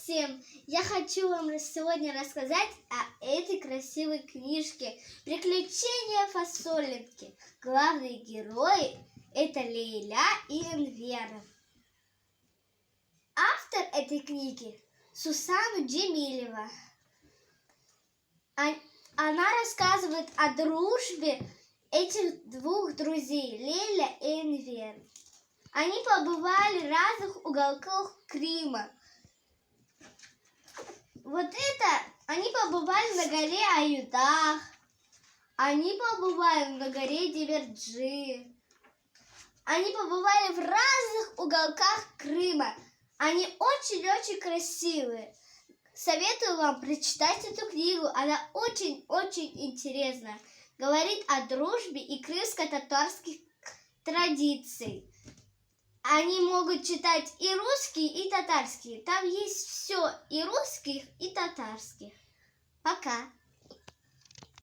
всем! Я хочу вам сегодня рассказать о этой красивой книжке «Приключения фасолинки». Главные герои – это Лейля и Энвер. Автор этой книги – Сусана Джемилева. Она рассказывает о дружбе этих двух друзей – Лейля и Энвер. Они побывали в разных уголках Крыма. Они побывали на горе Аюдах, они побывали на горе Диверджи. Они побывали в разных уголках Крыма. Они очень-очень красивые. Советую вам прочитать эту книгу. Она очень-очень интересная. Говорит о дружбе и крымско-татарских традиций. Они могут читать и русские, и татарские. Там есть все и русских, и татарских. Пока!